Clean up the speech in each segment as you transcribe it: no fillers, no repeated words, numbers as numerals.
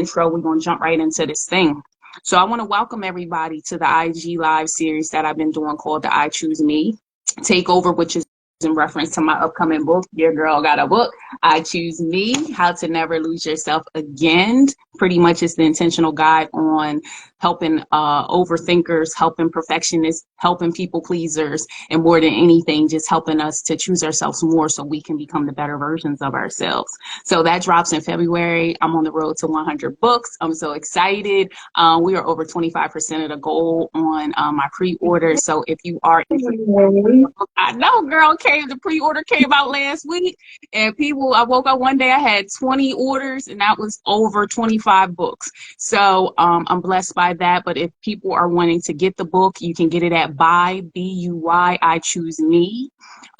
intro. We're going to jump right into this thing. So I want to welcome everybody to the IG Live series that I've been doing called the I Choose Me Takeover, which is in reference to my upcoming book. Your girl got a book, I Choose Me, How to Never Lose Yourself Again. Pretty much it's the intentional guide on helping overthinkers, helping perfectionists, helping people pleasers, and more than anything, just helping us to choose ourselves more so we can become the better versions of ourselves. So that drops in February. I'm on the road to 100 books. I'm so excited. We are over 25% of the goal on my pre-order. So if you are interested, I know, girl, the pre-order came out last week, and people, I woke up one day, I had 20 orders, and that was over 25 books. So I'm blessed by that. But if people are wanting to get the book, you can get it at buy, I choose me,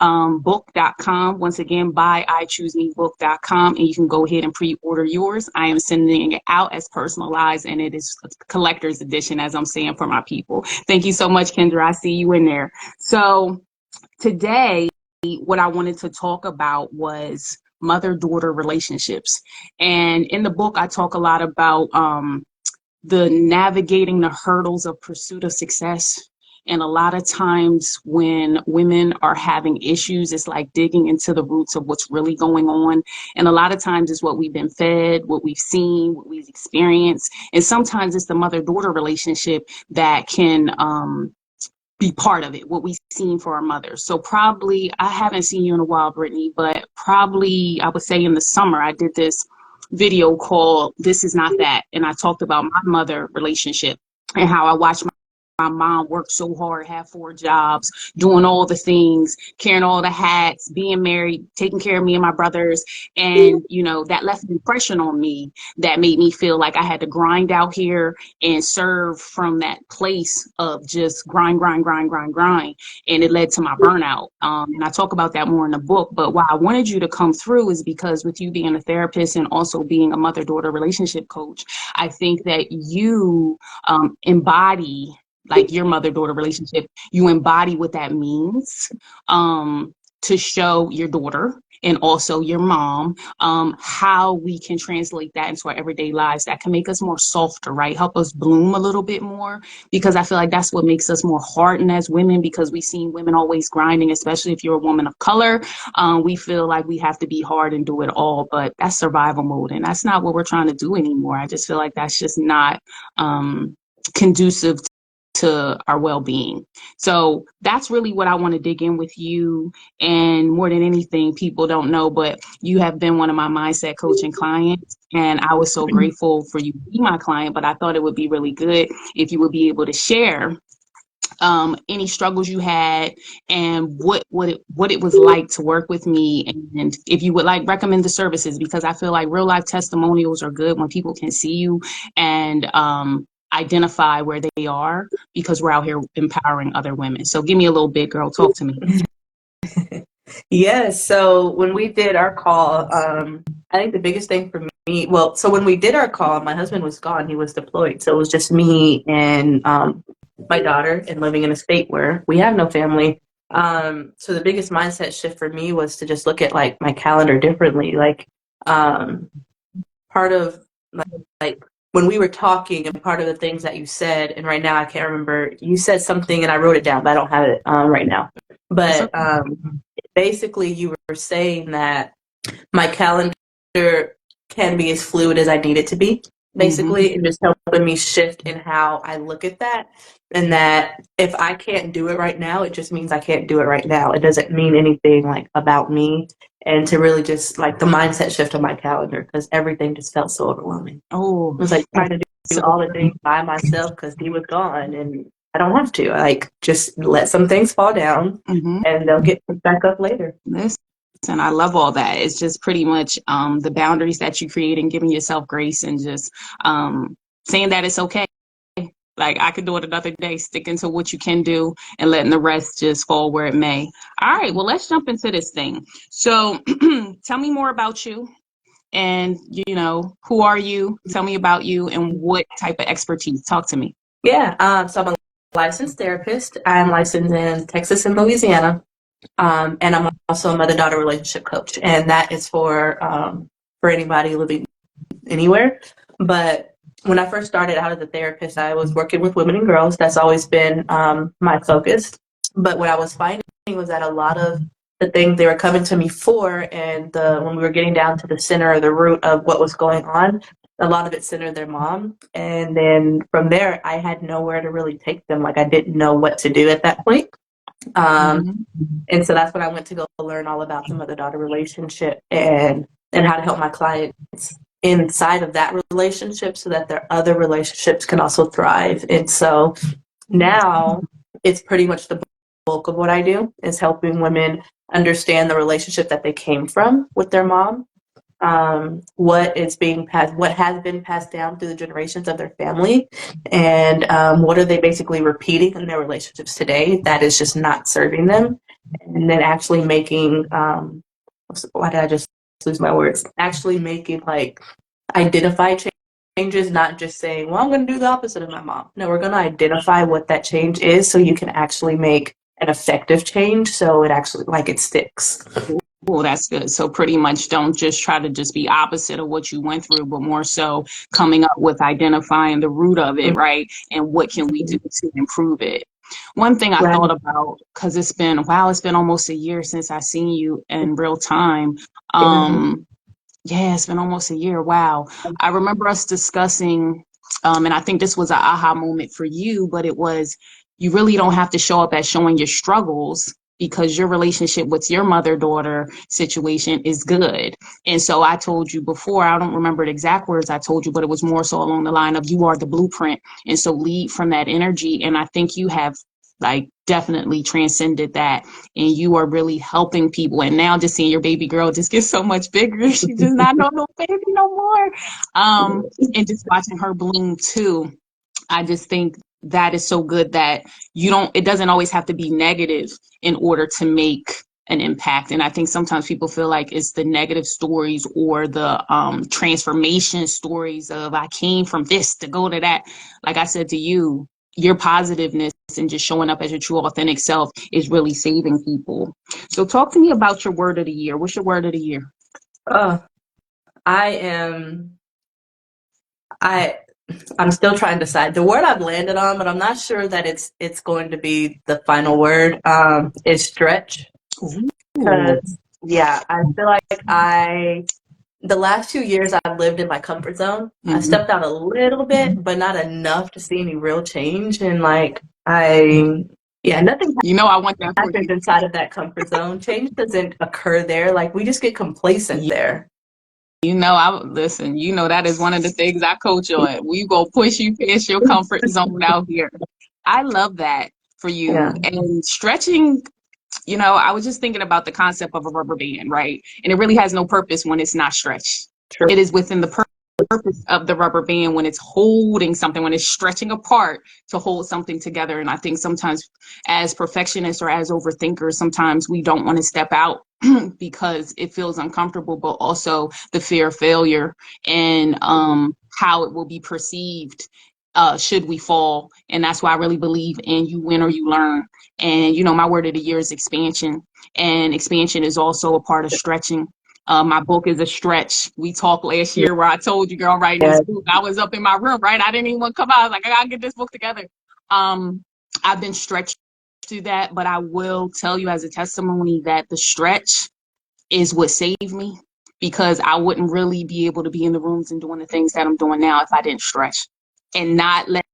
book.com. Once again, buyichoosemebook.com, and you can go ahead and pre-order yours. I am sending it out as personalized, and it is a collector's edition, as I'm saying, for my people. Thank you so much, Kendra. I see you in there. So today, what I wanted to talk about was mother-daughter relationships. And in the book, I talk a lot about the navigating the hurdles of pursuit of success. And a lot of times when women are having issues, it's like digging into the roots of what's really going on. And a lot of times it's what we've been fed, what we've seen, what we've experienced. And sometimes it's the mother-daughter relationship that can be part of it, what we've seen for our mothers. So probably, I haven't seen you in a while, Brittney, but probably I would say in the summer, I did this video called This Is Not That. And I talked about my mother relationship and how I watched my mom worked so hard, have 4 jobs, doing all the things, carrying all the hats, being married, taking care of me and my brothers. And, you know, that left an impression on me that made me feel like I had to grind out here and serve from that place of just grind. And it led to my burnout. And I talk about that more in the book. But why I wanted you to come through is because with you being a therapist and also being a mother-daughter relationship coach, I think that you embody, like your mother-daughter relationship, you embody what that means to show your daughter and also your mom how we can translate that into our everyday lives that can make us more softer, right? Help us bloom a little bit more, because I feel like that's what makes us more hardened as women, because we've seen women always grinding, especially if you're a woman of color. We feel like we have to be hard and do it all, but that's survival mode, and that's not what we're trying to do anymore. I just feel like that's just not conducive to our well-being. So that's really what I want to dig in with you. And more than anything, people don't know, but you have been one of my mindset coaching clients, and I was so grateful for you to be my client. But I thought it would be really good if you would be able to share any struggles you had and what it was like to work with me, and if you would like recommend the services, because I feel like real life testimonials are good when people can see you and identify where they are, because we're out here empowering other women. So give me a little bit, girl. Talk to me. Yes. So when we did our call, I think the biggest thing for me, so when we did our call, my husband was gone. He was deployed. So it was just me and my daughter, and living in a state where we have no family. So the biggest mindset shift for me was to just look at like my calendar differently. Like part of like when we were talking, and part of the things that you said, and right now I can't remember, you said something and I wrote it down, but I don't have it right now. But basically you were saying that my calendar can be as fluid as I need it to be, basically, and just helping me shift in how I look at that. And that if I can't do it right now, it just means I can't do it right now. It doesn't mean anything like about me. And to really just like the mindset shift on my calendar, because everything just felt so overwhelming. Oh, it was like trying to do all the things by myself because he was gone, and I don't have to. Like just let some things fall down, and they'll get back up later. And I love all that. It's just pretty much the boundaries that you create and giving yourself grace, and just saying that it's okay. Like I could do it another day, sticking to what you can do and letting the rest just fall where it may. All right, well, let's jump into this thing. So tell me more about you, and, you know, who are you? Tell me about you and what type of expertise. Talk to me. Yeah, so I'm a licensed therapist. I'm licensed in Texas and Louisiana. And I'm also a mother-daughter relationship coach. And that is for anybody living anywhere. But when I first started out as a therapist, I was working with women and girls. That's always been my focus. But what I was finding was that a lot of the things they were coming to me for, and when we were getting down to the center or the root of what was going on, a lot of it centered their mom. And then from there, I had nowhere to really take them. Like I didn't know what to do at that point. Mm-hmm. And so that's when I went to go learn all about the mother-daughter relationship and how to help my clients inside of that relationship so that their other relationships can also thrive. And so now it's pretty much the bulk of what I do is helping women understand the relationship that they came from with their mom, what has been passed down through the generations of their family, and what are they basically repeating in their relationships today that is just not serving them, and then actually making why did I just lose my words? Actually making like identify changes, not just saying, well, I'm going to do the opposite of my mom. No, we're going to identify what that change is so you can actually make an effective change so it actually like it sticks. Well, that's good. So pretty much don't just try to just be opposite of what you went through, but more so coming up with identifying the root of it, right? And what can we do to improve it? One thing I Right. thought about, because it's been almost a year since I seen you in real time. Yeah, it's been almost a year. Wow. I remember us discussing, and I think this was an aha moment for you, but it was you really don't have to show up as showing your struggles because your relationship with your mother-daughter situation is good. And so I told you before, I don't remember the exact words I told you, but it was more so along the line of you are the blueprint. And so lead from that energy. And I think you have like definitely transcended that, and you are really helping people. And now just seeing your baby girl just get so much bigger, she does not know no baby no more, and just watching her bloom too. I just think that is so good that it doesn't always have to be negative in order to make an impact. And I think sometimes people feel like it's the negative stories or the transformation stories of I came from this to go to that. Like I said to you, your positiveness and just showing up as your true authentic self is really saving people. So talk to me about your word of the year. What's your word of the year? I'm still trying to decide. The word I've landed on, but I'm not sure that it's going to be the final word, is stretch. Because, yeah, I feel like the last 2 years I've lived in my comfort zone. I stepped out a little bit, but not enough to see any real change. And nothing I want that for happens you. inside of that comfort zone. Change doesn't occur there. Like we just get complacent there. Listen, that is one of the things I coach on. We go push you past your comfort zone out here. I love that for you. Yeah. And stretching, I was just thinking about the concept of a rubber band, right? And it really has no purpose when it's not stretched. True. It is within the purpose of the rubber band when it's holding something, when it's stretching apart to hold something together. And I think sometimes as perfectionists or as overthinkers, sometimes we don't want to step out because it feels uncomfortable, but also the fear of failure and how it will be perceived should we fall. And that's why I really believe in you win or you learn. And, my word of the year is expansion. And expansion is also a part of stretching. My book is a stretch. We talked last year where I told you, girl, writing this book. I was up in my room, right? I didn't even want to come out. I was like, I gotta get this book together. I've been stretched through that, but I will tell you as a testimony that the stretch is what saved me, because I wouldn't really be able to be in the rooms and doing the things that I'm doing now if I didn't stretch and not let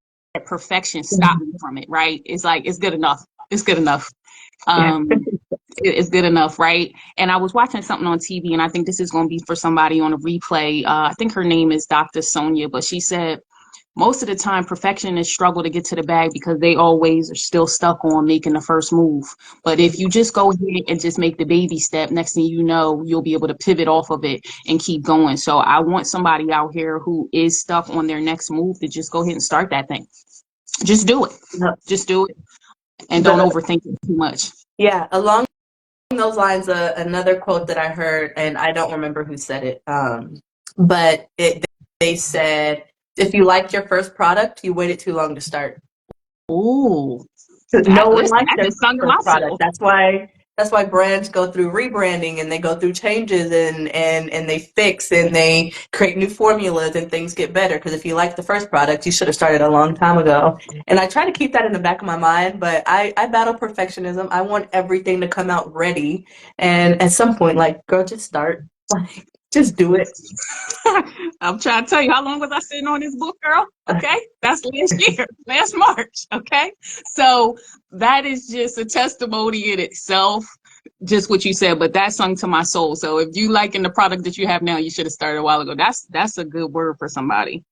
perfection stop me from it, right? It's like, it's good enough. It's good enough. It's good enough, right? And I was watching something on TV, and I think this is going to be for somebody on a replay. I think her name is Dr. Sonia, but she said most of the time perfectionists struggle to get to the bag because they always are still stuck on making the first move. But if you just go ahead and just make the baby step, next thing you know, you'll be able to pivot off of it and keep going. So I want somebody out here who is stuck on their next move to just go ahead and start that thing. Just do it. Just do it. And don't overthink it too much. Yeah, along those lines, another quote that I heard, and I don't remember who said it, but they said, if you liked your first product, you waited too long to start. Ooh. No one likes their first product. That's why That's why brands go through rebranding and they go through changes and they fix and they create new formulas and things get better. Because if you like the first product, you should have started a long time ago. And I try to keep that in the back of my mind, but I battle perfectionism. I want everything to come out ready. And at some point, like, girl, just start. Like, just do it. I'm trying to tell you, how long was I sitting on this book, girl? Okay, that's last year, last March. Okay, so that is just a testimony in itself, just what you said. But that sung to my soul. So if you liking the product that you have now, you should have started a while ago. That's a good word for somebody.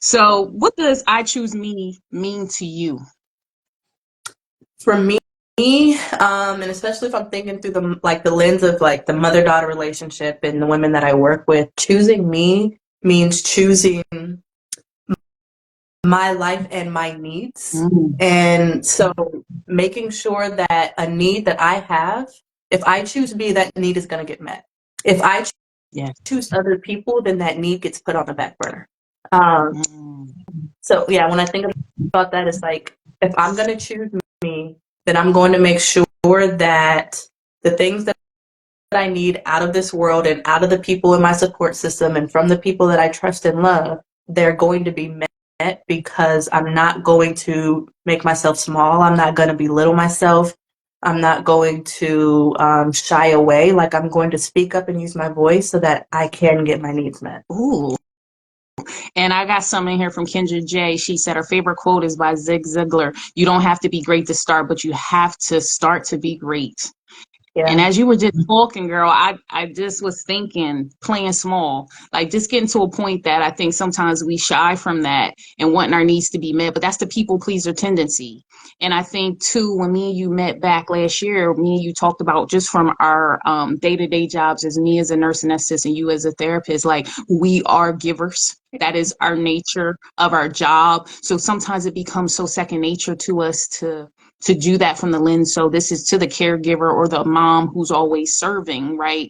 So what does "I choose me" mean to you? For me, and especially if I'm thinking through the lens of like the mother-daughter relationship and the women that I work with, choosing me means choosing my life and my needs. And so making sure that a need that I have, if I choose me, that need is going to get met. If I Yeah. choose other people, then that need gets put on the back burner. So yeah, when I think about that, it's like, if I'm going to choose me, then I'm going to make sure that the things that I need out of this world and out of the people in my support system and from the people that I trust and love, they're going to be met, because I'm not going to make myself small. I'm not going to belittle myself. I'm not going to shy away. Like, I'm going to speak up and use my voice so that I can get my needs met. Ooh. And I got some in here from Kendra J. She said her favorite quote is by Zig Ziglar. You don't have to be great to start, but you have to start to be great. And Yeah. as you were just talking, girl, I just was thinking playing small, like just getting to a point that I think sometimes we shy from that and wanting our needs to be met. But that's the people pleaser tendency. And I think too, when me and you met back last year, me and you talked about just from our day-to-day jobs, as me as a nurse anesthetist and you as a therapist, like we are givers. That is our nature of our job. So sometimes it becomes so second nature to us to do that from the lens. So this is to the caregiver or the mom who's always serving, right?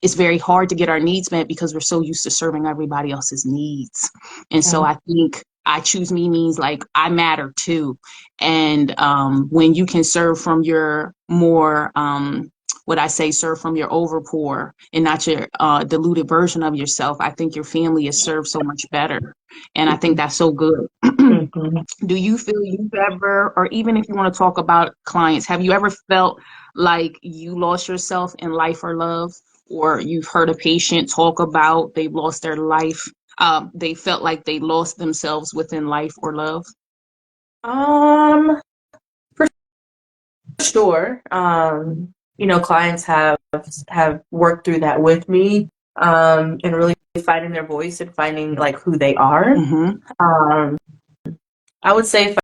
It's very hard to get our needs met because we're so used to serving everybody else's needs. And so I think "I choose me" means like I matter too. And when you can serve from your more what I say, serve from your overpour and not your diluted version of yourself, I think your family is served so much better. And I think that's so good. Do you feel you've ever, or even if you want to talk about clients, have you ever felt like you lost yourself in life or love, or you've heard a patient talk about they've lost their life? They felt like they lost themselves within life or love? For sure. Clients have worked through that with me, and really finding their voice and finding like who they are. Um, I would say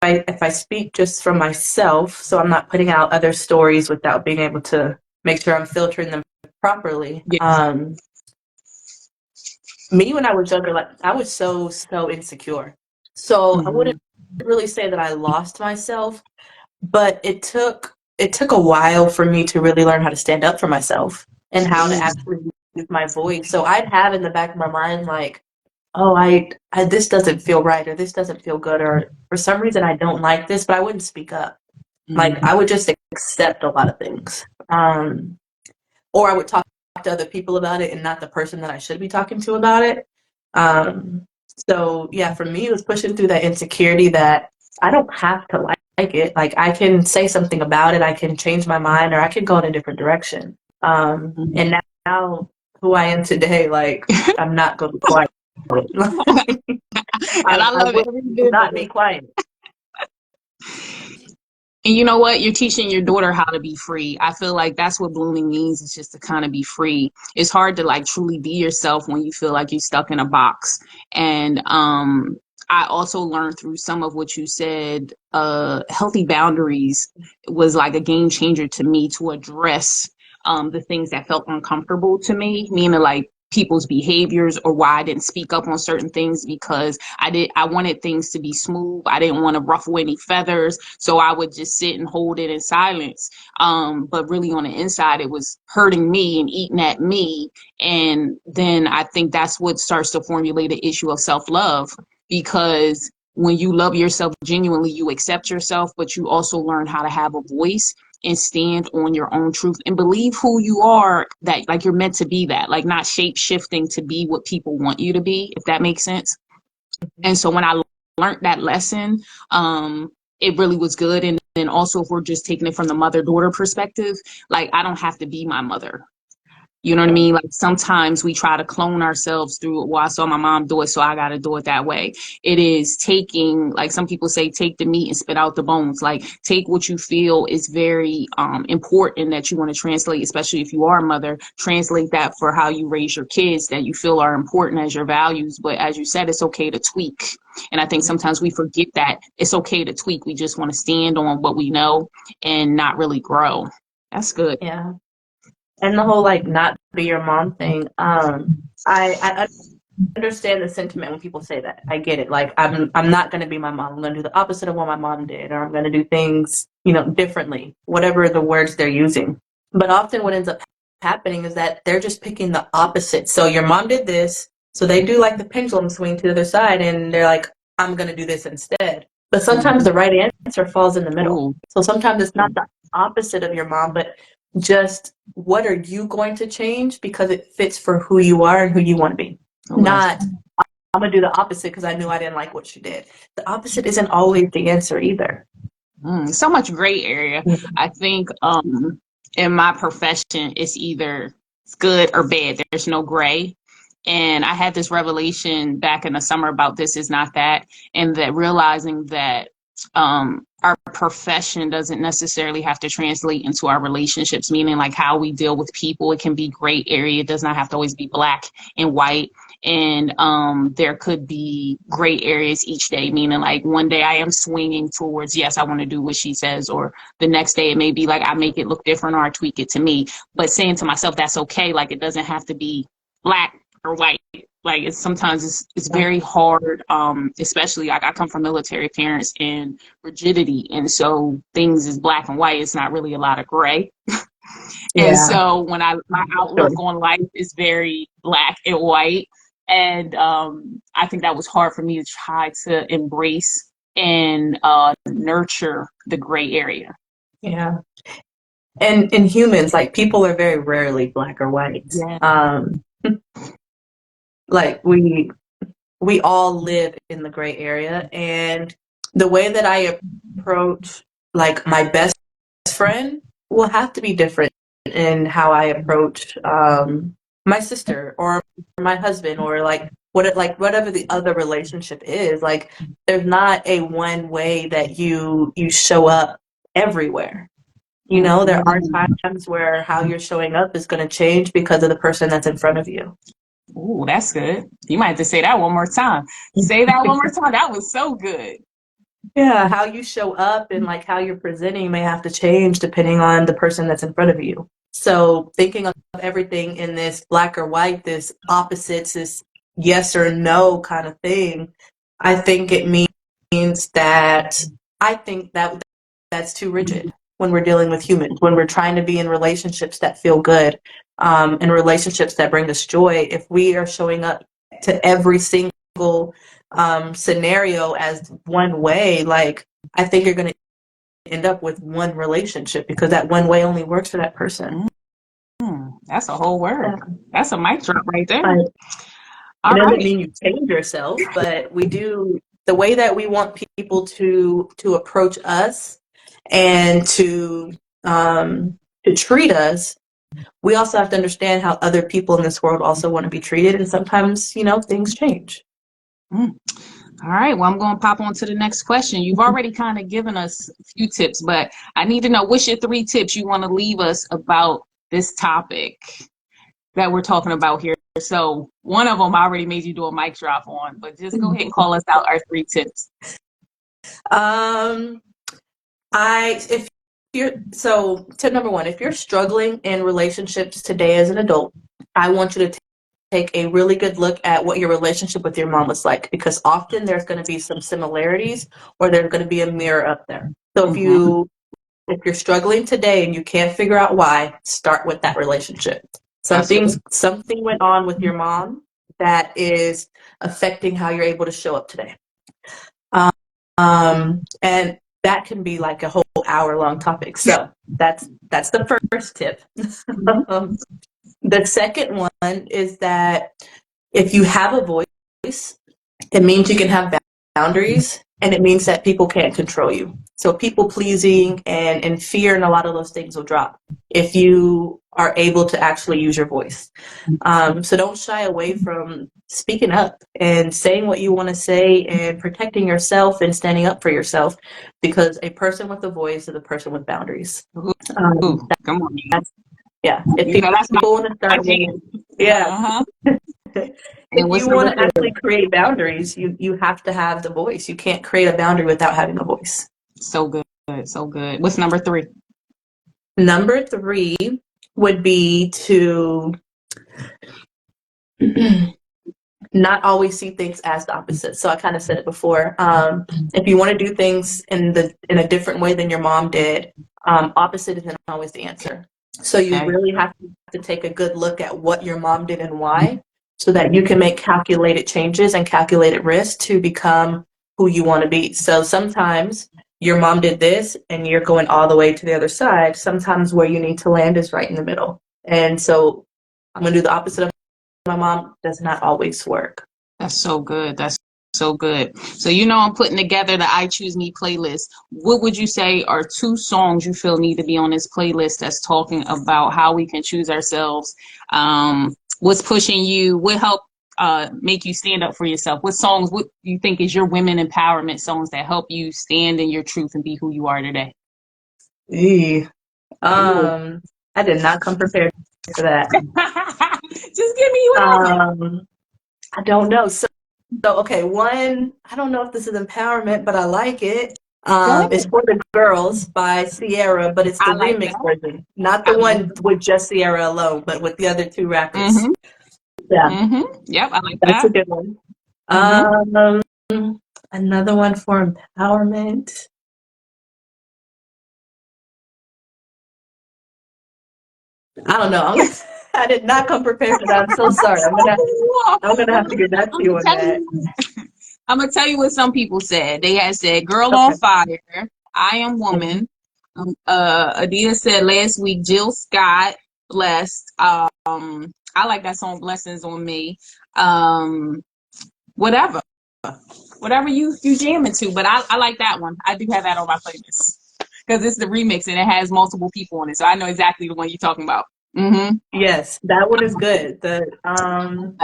if I speak just from myself, so I'm not putting out other stories without being able to make sure I'm filtering them properly. Yes. Me, when I was younger, like I was so insecure. So I wouldn't really say that I lost myself, but it took a while for me to really learn how to stand up for myself and how to actually use my voice. So I'd have in the back of my mind like, oh, I this doesn't feel right, or this doesn't feel good, or for some reason I don't like this, but I wouldn't speak up. Like I would just accept a lot of things, or I would talk to other people about it and not the person that I should be talking to about it. So yeah, for me, it was pushing through that insecurity that I don't have to like it. Like I can say something about it, I can change my mind, or I can go in a different direction. And now who I am today, like I'm not going to be quiet. And I I love it. will not be quiet. And you know what? You're teaching your daughter how to be free. I feel like that's what blooming means. It's just to kind of be free. It's hard to like truly be yourself when you feel like you're stuck in a box. And I also learned through some of what you said, healthy boundaries was like a game changer to me to address the things that felt uncomfortable to me, meaning like people's behaviors or why I didn't speak up on certain things because I wanted things to be smooth. I didn't want to ruffle any feathers. So I would just sit and hold it in silence. But really on the inside, it was hurting me and eating at me. And then I think that's what starts to formulate an issue of self-love, because when you love yourself genuinely, you accept yourself, but you also learn how to have a voice. and stand on your own truth and believe who you are, that like you're meant to be, that like not shape shifting to be what people want you to be, if that makes sense. And so when I learned that lesson, it really was good. And then also, if we're just taking it from the mother-daughter perspective, like I don't have to be my mother. You know what I mean? Like sometimes we try to clone ourselves through, well, I saw my mom do it, so I got to do it that way. It is taking, like some people say, take the meat and spit out the bones. Like take what you feel is very important that you want to translate, especially if you are a mother, translate that for how you raise your kids that you feel are important as your values. But as you said, it's okay to tweak. And I think sometimes we forget that it's okay to tweak. We just want to stand on what we know and not really grow. That's good. Yeah. And the whole like not be your mom thing. I understand the sentiment when people say that. I get it. Like I'm not going to be my mom. I'm going to do the opposite of what my mom did, or I'm going to do things, differently. Whatever the words they're using. But often what ends up happening is that they're just picking the opposite. So your mom did this, so they do like the pendulum swing to the other side, and they're like, I'm going to do this instead. But sometimes the right answer falls in the middle. Ooh. So sometimes it's not the opposite of your mom, but just what are you going to change because it fits for who you are and who you want to be. Not, I'm going to do the opposite because I knew I didn't like what she did. The opposite isn't always the answer either. So much gray area. I think in my profession, it's either good or bad. There's no gray. And I had this revelation back in the summer about this is not that, and that realizing that our profession doesn't necessarily have to translate into our relationships, meaning like how we deal with people. It can be gray area. It does not have to always be black and white. And there could be gray areas each day, meaning like one day I am swinging towards, yes, I want to do what she says, or the next day it may be like I make it look different or I tweak it to me. But saying to myself, that's okay. Like it doesn't have to be black or white. Like it's very hard, especially like I come from military parents and rigidity. And so things is black and white. It's not really a lot of gray. And so when my outlook on life is very black and white. And I think that was hard for me to try to embrace and nurture the gray area. Yeah. And in humans, like people are very rarely black or white. Yeah. Like we all live in the gray area, and the way that I approach like my best friend will have to be different in how I approach my sister or my husband, or like whatever the other relationship is. Like there's not a one way that you show up everywhere. There are times where how you're showing up is going to change because of the person that's in front of you. Ooh, that's good. You might have to say that one more time. Say that one more time. That was so good. Yeah, how you show up and like how you're presenting may have to change depending on the person that's in front of you. So thinking of everything in this black or white, this opposites, this yes or no kind of thing, I think it means that that's too rigid when we're dealing with humans, when we're trying to be in relationships that feel good, in relationships that bring us joy. If we are showing up to every single scenario as one way, like I think you're going to end up with one relationship because that one way only works for that person. That's a whole word. Yeah. That's a mic drop right there. It doesn't mean you change yourself, but we do the way that we want people to approach us and to treat us. We also have to understand how other people in this world also want to be treated, and sometimes things change. All right, well, I'm going to pop on to the next question. You've already kind of given us a few tips, but I need to know, what's your 3 tips you want to leave us about this topic that we're talking about here? So one of them I already made you do a mic drop on, but just go ahead and call us out our 3 tips. Tip number 1, if you're struggling in relationships today as an adult, I want you to take a really good look at what your relationship with your mom was like, because often there's going to be some similarities or there's going to be a mirror up there. So if you're struggling today and you can't figure out why, start with that relationship. Something went on with your mom that is affecting how you're able to show up today. And that can be like a whole hour-long topic. So that's the first tip. The second one is that if you have a voice, it means you can have boundaries, and it means that people can't control you. So people pleasing and fear and a lot of those things will drop if you are able to actually use your voice. So don't shy away from speaking up and saying what you want to say and protecting yourself and standing up for yourself, because a person with a voice is a person with boundaries. Ooh, come on. Yeah. If You know, that's people want to start winning, yeah. Uh-huh. If And what's you number want to actually create boundaries, you have to have the voice. You can't create a boundary without having a voice. so good, so good. What's number 3? Number 3 would be to not always see things as the opposite. So I kind of said it before. If you want to do things in a different way than your mom did, opposite isn't always the answer. So you Okay. really have to take a good look at what your mom did and why, so that you can make calculated changes and calculated risks to become who you want to be. So sometimes your mom did this and you're going all the way to the other side. Sometimes where you need to land is right in the middle. And so I'm going to do the opposite of my mom. Does not always work. That's so good. That's so good. So, you know, I'm putting together the I Choose Me playlist. What would you say are 2 songs you feel need to be on this playlist that's talking about how we can choose ourselves? What's pushing you? What help make you stand up for yourself? What songs, what you think is your women empowerment songs that help you stand in your truth and be who you are today? Eee. Ooh. I did not come prepared for that. Just give me whatever. I don't know. So okay, one, I don't know if this is empowerment, but I like it. Go ahead. It's For the Girls by Sierra, but it's the I like remix that. version, not I the like one with just Sierra alone, but with the other 2 rappers. Mm-hmm. Yeah, Mm-hmm. Yep, I like that's a that. good one. Mm-hmm. Another one for empowerment. I don't know. I did not come prepared for that. I'm so sorry. I'm gonna have to get back to you on that. I'm gonna tell you what some people said. They had said "Girl on Okay. Fire," "I Am Mhm. Woman." Adidas said last week, Jill Scott, "Blessed." I like that song, "Blessings on Me." Um, whatever, whatever you jam into, but I like that one. I do have that on my playlist because it's the remix and it has multiple people on it, so I know exactly the one you're talking about. Mm-hmm. Yes, that one is good. I'm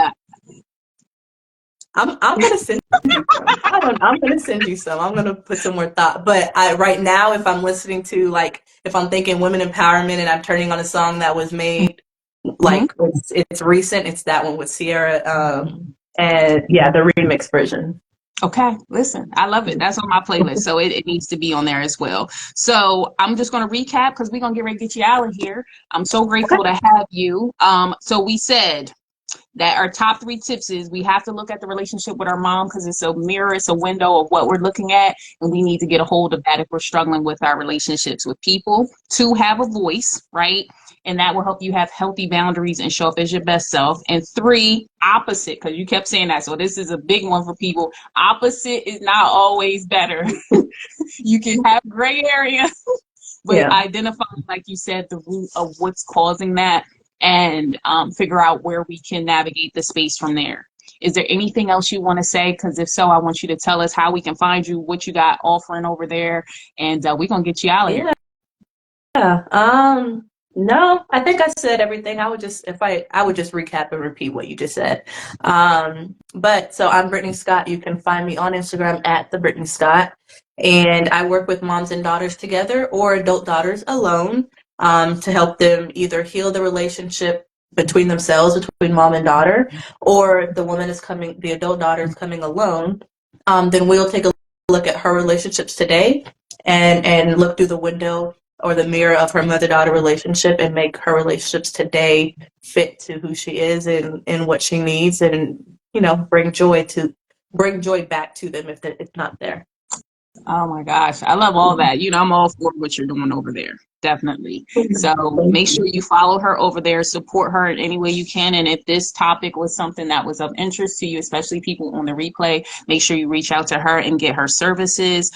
gonna send you some. I'm gonna send you some. I'm gonna put some more thought. But right now, if I'm listening to, like, if I'm thinking women empowerment and I'm turning on a song that was made, Mm-hmm. like, it's recent, it's that one with Sierra. And yeah, the remix version. Okay, listen, I love it. That's on my playlist, so it needs to be on there as well. So I'm just going to recap because we're going to get ready to get you out of here. I'm so Okay. grateful to have you. So we said that our top 3 tips is we have to look at the relationship with our mom because it's a mirror, it's a window of what we're looking at, and we need to get a hold of that if we're struggling with our relationships with people. 2, have a voice, right? And that will help you have healthy boundaries and show up as your best self. And 3, opposite, because you kept saying that. So this is a big one for people. Opposite is not always better. You can have gray area, but Yeah. identify, like you said, the root of what's causing that and figure out where we can navigate the space from there. Is there anything else you want to say? Because if so, I want you to tell us how we can find you, what you got offering over there, and we're going to get you out of here. Yeah. No, I think I said everything. I would just, if I would just recap and repeat what you just said. But so I'm Brittney Scott. You can find me on Instagram at the Brittney Scott, and I work with moms and daughters together or adult daughters alone, to help them either heal the relationship between themselves, between mom and daughter, or the adult daughter is coming alone. Then we'll take a look at her relationships today and look through the window or the mirror of her mother-daughter relationship and make her relationships today fit to who she is and what she needs, and bring joy back to them if it's not there. Oh my gosh, I love all that. I'm all for what you're doing over there. Definitely. So make sure you follow her over there, support her in any way you can. And if this topic was something that was of interest to you, especially people on the replay, make sure you reach out to her and get her services.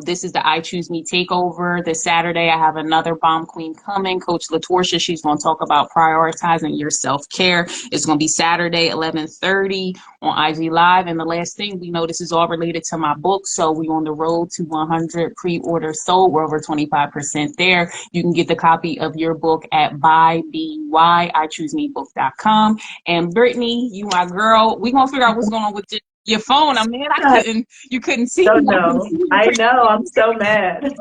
This is the I Choose Me Takeover. This Saturday, I have another bomb queen coming, Coach LaTorsha. She's going to talk about prioritizing your self-care. It's going to be Saturday, 11:30 on IG Live. And the last thing, we know this is all related to my book. So we're on the road to 100 pre-orders sold. We're over 25% there. You can get the copy of your book at buybyIChooseMeBook.com. And Brittney, you my girl. We're going to figure out what's going on with your phone. I mean, you couldn't see me. I know. I'm so mad.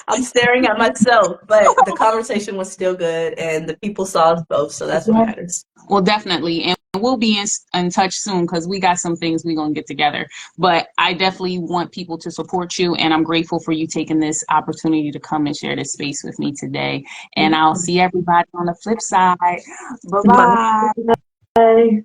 I'm staring at myself, but the conversation was still good and the people saw us both. So that's what matters. Well, definitely. And we'll be in touch soon because we got some things we're going to get together. But I definitely want people to support you. And I'm grateful for you taking this opportunity to come and share this space with me today. And I'll see everybody on the flip side. Bye-bye. Bye.